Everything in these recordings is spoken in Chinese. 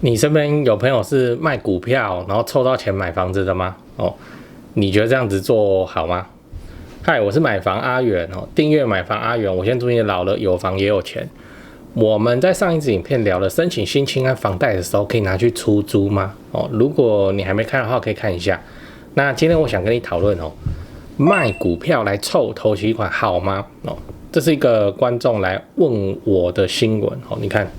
你身边有朋友是卖股票，然后凑到钱买房子的吗？你觉得这样子做好吗？嗨，我是买房阿元订阅买房阿元。我现在祝你老了有房也有钱。我们在上一支影片聊了申请新青安房贷的时候可以拿去出租吗？如果你还没看的话，可以看一下。那今天我想跟你讨论卖股票来凑头期款好吗？这是一个观众来问我的新闻你看。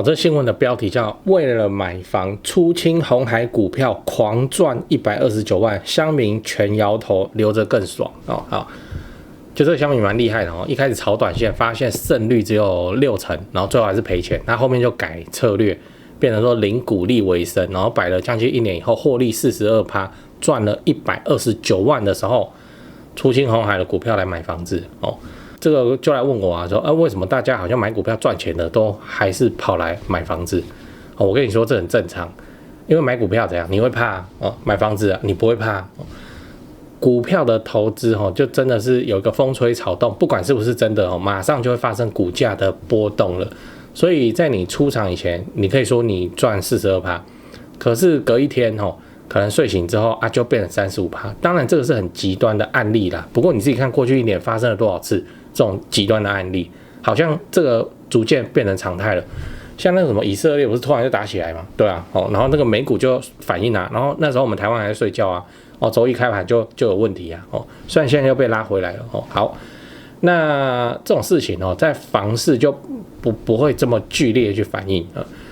这新闻的标题叫为了买房出清鸿海股票狂赚129万，乡民全摇头留着更爽好，就这个乡民蛮厉害的一开始炒短线发现胜率只有60%，然后最后还是赔钱，那后面就改策略变成说零股利为生，然后摆了将近1年以后获利42%，赚了129万的时候出清鸿海的股票来买房子这个就来问我说为什么大家好像买股票赚钱的都还是跑来买房子我跟你说这很正常，因为买股票怎样你会怕买房子你不会怕股票的投资就真的是有一个风吹草动，不管是不是真的马上就会发生股价的波动了。所以在你出场以前，你可以说你赚42%，可是隔一天可能睡醒之后就变成35%。当然这个是很极端的案例啦，不过你自己看过去1年发生了多少次这种极端的案例，好像这个逐渐变成常态了。像那个什么以色列不是突然就打起来嘛，对啊然后那个美股就反应然后那时候我们台湾还在睡觉周一开盘就有问题虽然现在又被拉回来了好，那这种事情在房市就不会这么剧烈去反应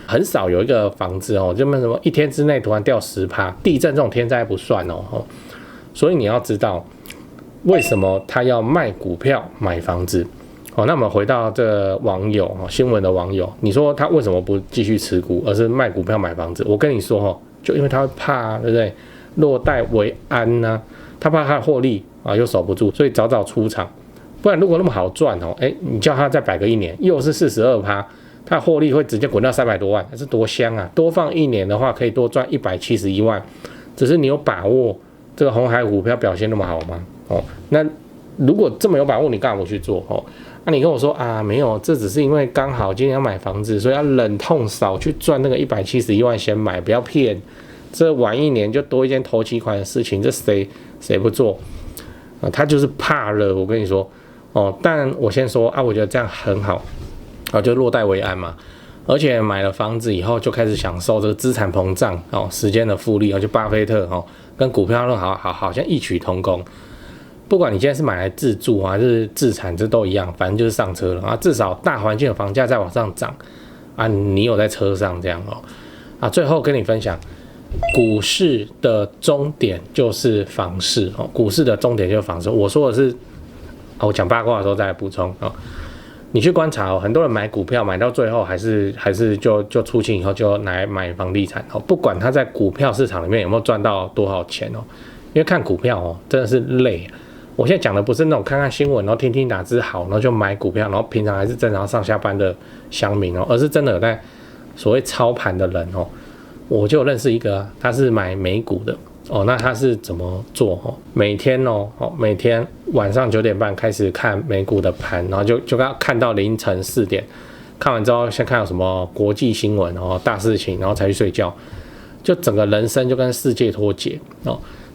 很少有一个房子就什么1天之内突然掉10%，地震这种天灾不算所以你要知道为什么他要卖股票买房子那我们回到这个网友新闻的网友，你说他为什么不继续持股，而是卖股票买房子？我跟你说就因为他会怕，对不对？落袋为安呢他怕他的获利又守不住，所以早早出场。不然如果那么好赚你叫他再摆个1年，又是42%，他的获利会直接滚到300多万，这是多香啊！多放1年的话，可以多赚171万。只是你有把握这个鸿海股票表现那么好吗？那如果这么有把握，你干嘛不去做那你跟我说没有，这只是因为刚好今天要买房子，所以要忍痛少去赚那个171万先买，不要骗。这晚1年就多一件头期款的事情，这谁不做他就是怕了，我跟你说但我先说我觉得这样很好就落袋为安嘛。而且买了房子以后就开始享受这个资产膨胀时间的复利就巴菲特跟股票好像异曲同工。不管你今天是买来自住还是自产，这都一样，反正就是上车了至少大环境的房价在往上涨你有在车上这样最后跟你分享，股市的终点就是房市股市的终点就是房市。我说的是我讲八卦的时候再来补充你去观察很多人买股票买到最后还是就出清以后就来买房地产不管他在股票市场里面有没有赚到多少钱因为看股票真的是累。我现在讲的不是那种看看新闻然后听听哪只好然后就买股票，然后平常还是正常上下班的乡民而是真的有在所谓操盘的人我就认识一个他是买美股的那他是怎么做每天每天晚上9点半开始看美股的盘，然后就看到凌晨4点，看完之后先看有什么国际新闻大事情，然后才去睡觉，就整个人生就跟世界脱节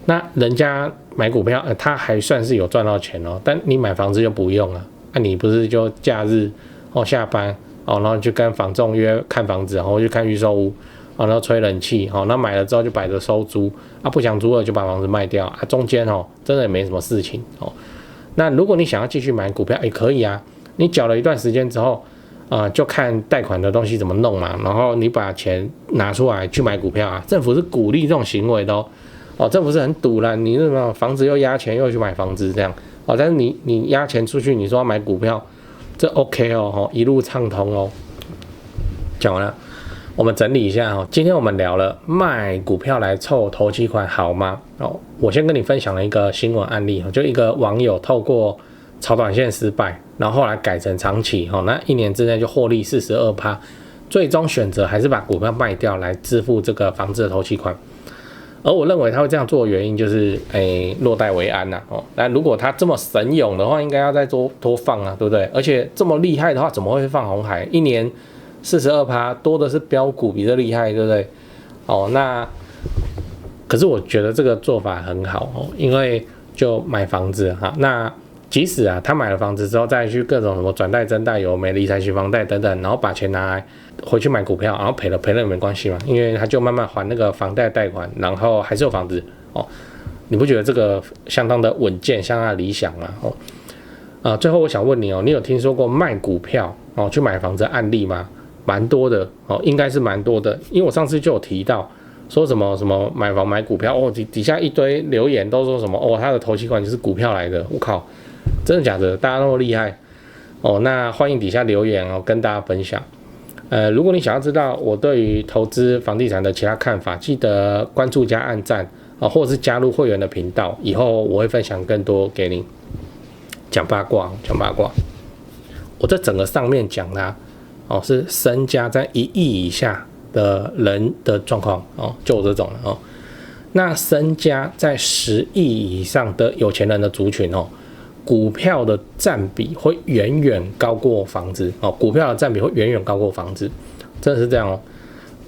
那人家买股票他还算是有赚到钱但你买房子就不用了你不是就假日下班然后就跟房仲约看房子，然后去看预售屋然后吹冷气那买了之后就摆着收租不想租了就把房子卖掉中间真的也没什么事情那如果你想要继续买股票也可以你缴了一段时间之后就看贷款的东西怎么弄嘛，然后你把钱拿出来去买股票政府是鼓励这种行为的政府是很堵啦，你什么房子又压钱又去买房子这样但是你压钱出去，你说要买股票，这 OK 一路畅通讲完了，我们整理一下今天我们聊了卖股票来凑头期款好吗我先跟你分享了一个新闻案例就一个网友透过炒短线失败，然后后来改成长期那1年之内就获利42%，最终选择还是把股票卖掉来支付这个房子的头期款。而我认为他会这样做的原因就是落袋为安那如果他这么神勇的话，应该要再多放对不对？而且这么厉害的话，怎么会放鸿海1年42%，多的是标股比这厉害，对不对？哦，那可是我觉得这个做法很好哦，因为就买房子哈，那即使他买了房子之后，再去各种什么转贷、增贷、有没理财型房贷等等，然后把钱拿来回去买股票，然后赔了也没关系嘛，因为他就慢慢还那个房贷贷款，然后还是有房子哦。你不觉得这个相当的稳健，相当的理想吗？最后我想问你哦，你有听说过卖股票去买房子的案例吗？蛮多的哦，应该是蛮多的，因为我上次就有提到说什么买房买股票底下一堆留言都说什么他的头期款就是股票来的，我靠，真的假的？大家那么厉害那欢迎底下留言跟大家分享。如果你想要知道我对于投资房地产的其他看法，记得关注加按赞或者是加入会员的频道，以后我会分享更多给你。讲八卦，我这整个上面讲的是身家在1亿以下的人的状况就我这种的那身家在10亿以上的有钱人的族群股票的占比会远远高过房子股票的占比会远远高过房子，真的是这样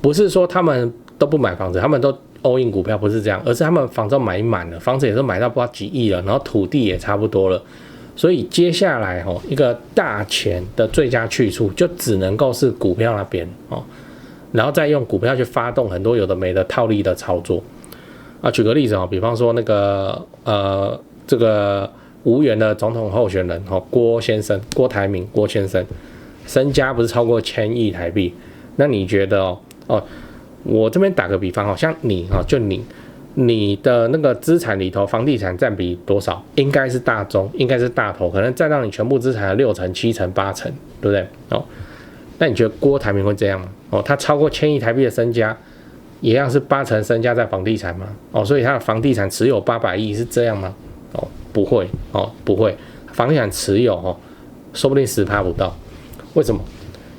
不是说他们都不买房子，他们都all in股票，不是这样，而是他们房子买满了，房子也是买到不知道几亿了，然后土地也差不多了。所以接下来一个大钱的最佳去处就只能够是股票那边然后再用股票去发动很多有的没的套利的操作举个例子比方说那个这个无缘的总统候选人郭台铭郭先生，身家不是超过1000亿台币？那你觉得我这边打个比方像你你的那个资产里头，房地产占比多少？应该是大宗，应该是大头，可能占到你全部资产的6成、7成、8成，对不对？那你觉得郭台铭会这样吗？他超过1000亿台币的身家，一样是8成身家在房地产吗？所以他的房地产持有800亿是这样吗？不会不会，房地产持有说不定10%不到。为什么？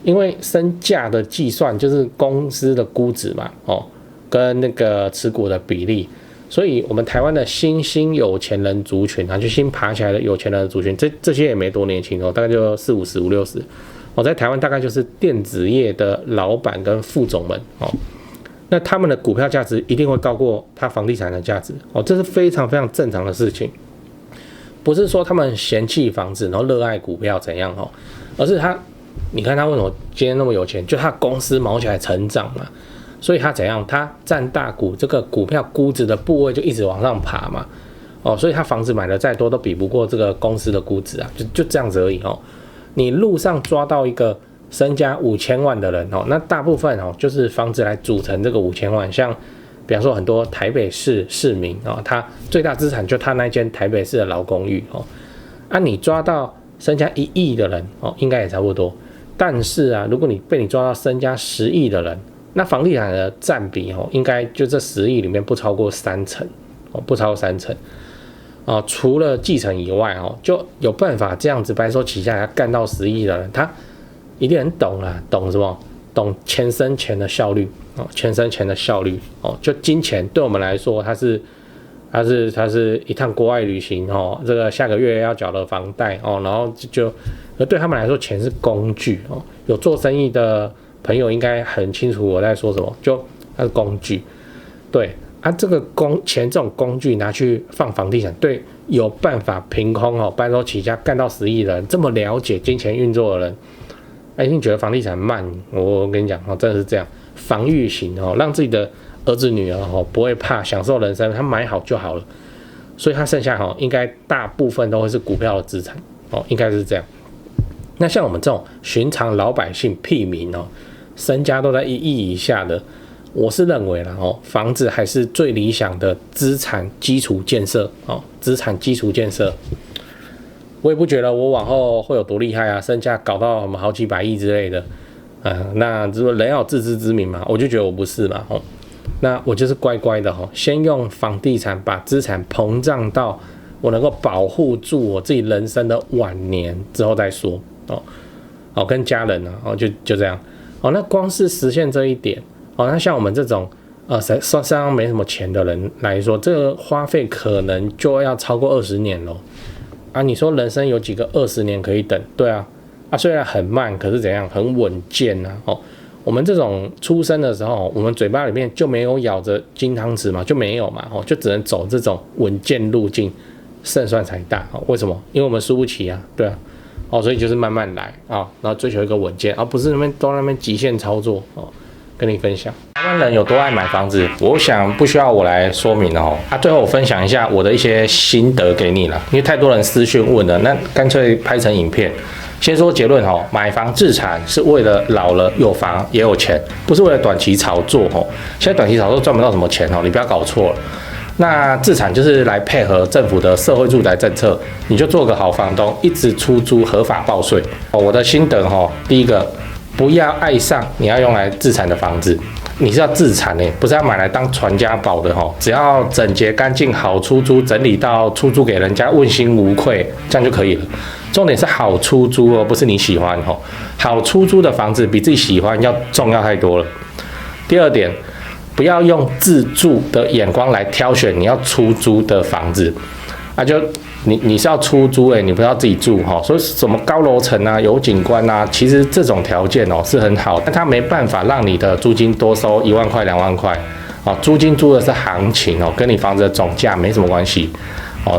因为身价的计算就是公司的估值嘛跟那个持股的比例，所以我们台湾的新兴有钱人族群就新爬起来的有钱人的族群，这些也没多年轻大概就40、50、50、60在台湾大概就是电子业的老板跟副总们那他们的股票价值一定会高过他房地产的价值这是非常非常正常的事情，不是说他们嫌弃房子然后热爱股票怎样而是你看他为什么今天那么有钱，就他公司毛起来成长嘛。所以他怎样？他占大股，这个股票估值的部位就一直往上爬嘛。所以他房子买的再多都比不过这个公司的估值就这样子而已你路上抓到一个身家5000万的人那大部分就是房子来组成这个5000万。像比方说很多台北市市民他最大资产就他那间台北市的老公寓你抓到身家1亿的人应该也差不多。但是如果你被你抓到身家10亿的人，那房地产的占比应该就这10亿里面不超过3成不超过3成除了继承以外就有办法这样子白手起家干到10亿的人，他一定很懂懂什么？懂钱生钱的效率钱生钱的效率就金钱对我们来说，它是一趟国外旅行这个下个月要缴的房贷然后就对他们来说钱是工具有做生意的朋友应该很清楚我在说什么，就它是工具。对这个钱这种工具拿去放房地产，对有办法凭空白手起家干到10亿的人，这么了解金钱运作的人，一定觉得房地产慢。我跟你讲真的是这样，防御型让自己的儿子女儿不会怕，享受人生，他买好就好了。所以他剩下应该大部分都会是股票的资产应该是这样。那像我们这种寻常老百姓屁民身家都在1亿以下的，我是认为啦房子还是最理想的资产基础建设资产基础建设。我也不觉得我往后会有多厉害身价搞到什么好几百亿之类的那人要有自知之明嘛，我就觉得我不是嘛那我就是乖乖的先用房地产把资产膨胀到我能够保护住我自己人生的晚年之后再说跟家人就这样那光是实现这一点那像我们这种身上没什么钱的人来说，这个花费可能就要超过20年了你说人生有几个20年可以等？对虽然很慢，可是怎样很稳健啊。我们这种出生的时候，我们嘴巴里面就没有咬着金汤匙嘛，就没有嘛，就只能走这种稳健路径，胜算才大。为什么？因为我们输不起啊，对啊。所以就是慢慢来然后追求一个稳健，而不是都那边极限操作跟你分享台湾人有多爱买房子，我想不需要我来说明了最后我分享一下我的一些心得给你了，因为太多人私讯问了，那干脆拍成影片。先说结论买房置产是为了老了有房也有钱，不是为了短期炒作现在短期炒作赚不到什么钱你不要搞错了。那置产就是来配合政府的社会住宅政策，你就做个好房东，一直出租合法报税。我的心得第一个，不要爱上你要用来置产的房子，你是要自产不是要买来当传家宝的只要整洁干净好出租，整理到出租给人家问心无愧，这样就可以了。重点是好出租不是你喜欢好出租的房子比自己喜欢要重要太多了。第二点，不要用自住的眼光来挑选你要出租的房子就你是要出租你不是要自己住所以什么高楼层啊有景观啊，其实这种条件是很好，但它没办法让你的租金多收1万块2万块租金租的是行情跟你房子的总价没什么关系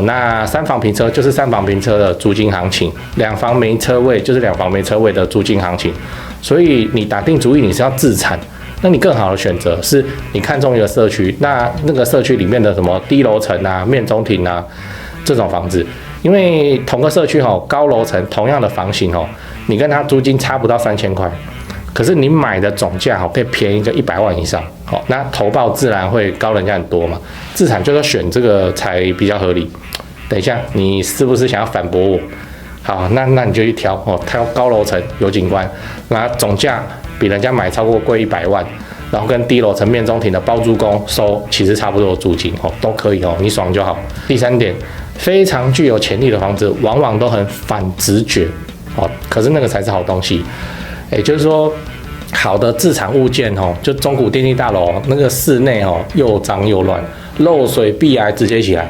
那3房平车就是3房平车的租金行情，2房没车位就是2房没车位的租金行情，所以你打定主意你是要自产，那你更好的选择是你看中一个社区，那个社区里面的什么低楼层啊、面中庭啊这种房子，因为同个社区高楼层同样的房型你跟它租金差不到3000块，可是你买的总价可以便宜个100万以上那投报自然会高人家很多嘛，自产就是选这个才比较合理。等一下，你是不是想要反驳我？好，那你就去挑挑高楼层有景观，那总价比人家买超过贵100万，然后跟低楼层面中庭的包租公收其实差不多的租金都可以你爽就好。第三点，非常具有潜力的房子往往都很反直觉可是那个才是好东西。也就是说，好的自产物件就中古电梯大楼那个室内又脏又乱，漏水壁癌直接起来。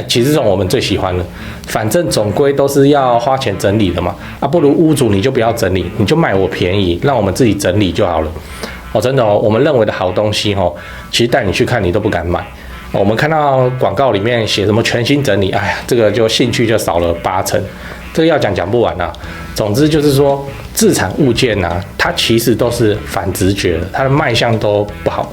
其实这种我们最喜欢了，反正总归都是要花钱整理的嘛不如屋主你就不要整理，你就卖我便宜，让我们自己整理就好了真的我们认为的好东西其实带你去看你都不敢买我们看到广告里面写什么全新整理，这个就兴趣就少了80%，这个要讲不完啊。总之就是说，自产物件它其实都是反直觉的，它的卖相都不好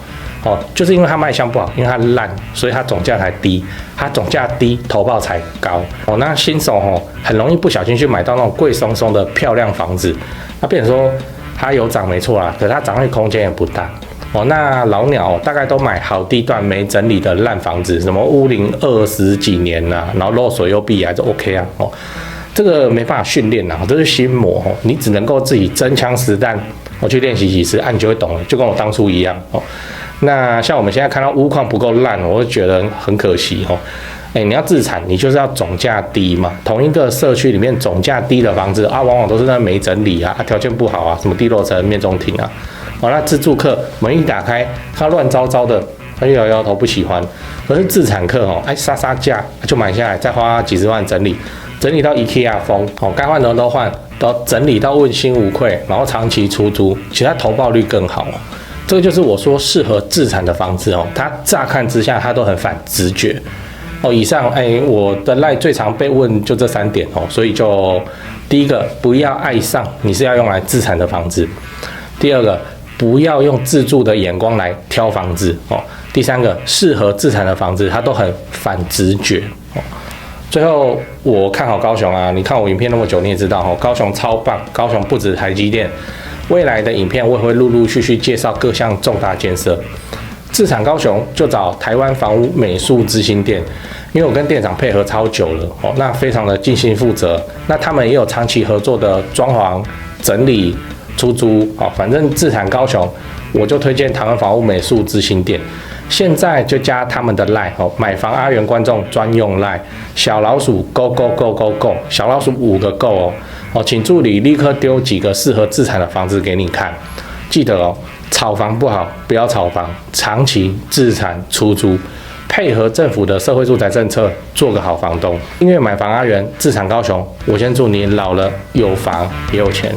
就是因为它卖相不好，因为它烂，所以它总价才低，它总价低，投报才高那新手很容易不小心去买到那种贵松松的漂亮房子，那变成说它有涨没错啦，可是它涨的空间也不大那老鸟大概都买好地段没整理的烂房子，什么屋龄20几年然后漏水又壁癌就 OK 啊这个没办法训练这是心魔你只能够自己真枪实弹去练习几次你就会懂了，就跟我当初一样那像我们现在看到屋况不够烂，我会觉得很可惜你要自产，你就是要总价低嘛。同一个社区里面总价低的房子往往都是那没整理条件不好什么低楼层、面中庭那自住客门一打开，他乱糟糟的，他就摇摇头不喜欢。可是自产客杀杀价就买下来，再花几十万整理，整理到 IKEA 风该换的都换，都整理到问心无愧，然后长期出租，其实它投报率更好这个就是我说适合自产的房子它乍看之下它都很反直觉以上我的赖最常被问就这3点所以就第一个，不要爱上你是要用来自产的房子；第二个，不要用自住的眼光来挑房子第三个，适合自产的房子它都很反直觉最后我看好高雄你看我影片那么久你也知道高雄超棒，高雄不止台积电。未来的影片我也会陆陆续续介绍各项重大建设。自产高雄就找台湾房屋美术之星店，因为我跟店长配合超久了那非常的尽心负责。那他们也有长期合作的装潢、整理、出租反正自产高雄我就推荐台湾房屋美术之星店。现在就加他们的 LINE 买房阿元观众专用 LINE 小老鼠 go go go go go 小老鼠5个 go 请助理立刻丢几个适合自产的房子给你看。记得炒房不好，不要炒房，长期自产出租，配合政府的社会住宅政策，做个好房东。订阅买房阿元，自产高雄。我先祝你老了有房也有钱。